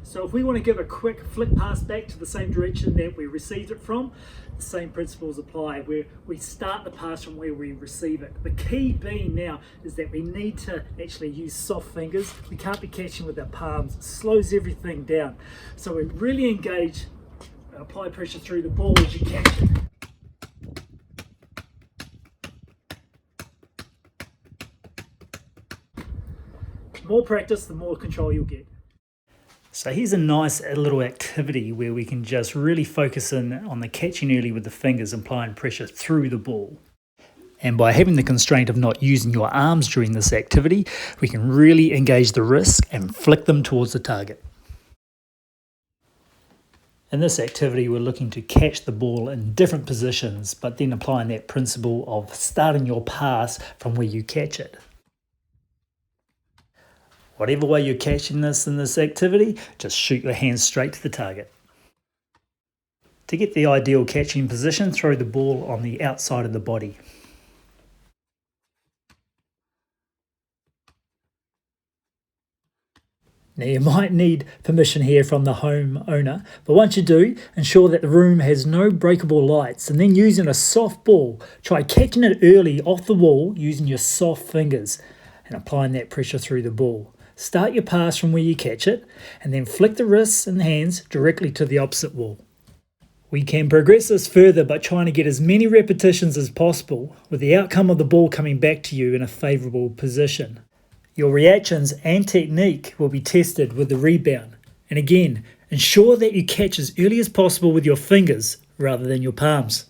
So if we want to give a quick flick pass back to the same direction that we received it from, the same principles apply, where we start the pass from where we receive it. The key being now is that we need to actually use soft fingers. We can't be catching with our palms. It slows everything down. So we really engage, apply pressure through the ball as you catch it. The more practice, the more control you'll get. So here's a nice little activity where we can just really focus in on the catching early with the fingers, applying pressure through the ball. And by having the constraint of not using your arms during this activity, we can really engage the wrists and flick them towards the target. In this activity, we're looking to catch the ball in different positions, but then applying that principle of starting your pass from where you catch it. Whatever way you're catching this in this activity, just shoot your hands straight to the target. To get the ideal catching position, throw the ball on the outside of the body. Now you might need permission here from the home owner, but once you do, ensure that the room has no breakable lights, and then using a soft ball, try catching it early off the wall using your soft fingers and applying that pressure through the ball. Start your pass from where you catch it, and then flick the wrists and hands directly to the opposite wall. We can progress this further by trying to get as many repetitions as possible, with the outcome of the ball coming back to you in a favourable position. Your reactions and technique will be tested with the rebound. And again, ensure that you catch as early as possible with your fingers rather than your palms.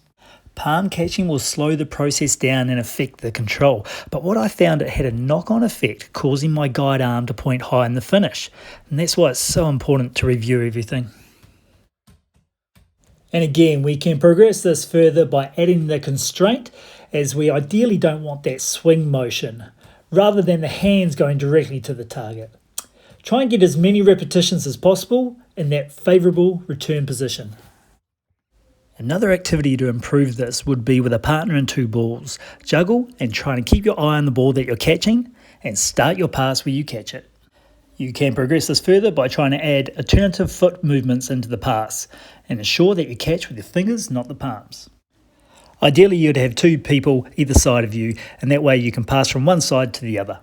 Palm catching will slow the process down and affect the control, but what I found, it had a knock-on effect, causing my guide arm to point high in the finish, and that's why it's so important to review everything. And again, we can progress this further by adding the constraint, as we ideally don't want that swing motion, rather than the hands going directly to the target. Try and get as many repetitions as possible in that favourable return position. Another activity to improve this would be with a partner and two balls. Juggle and try and keep your eye on the ball that you're catching and start your pass where you catch it. You can progress this further by trying to add alternative foot movements into the pass and ensure that you catch with your fingers, not the palms. Ideally, you'd have two people either side of you, and that way you can pass from one side to the other.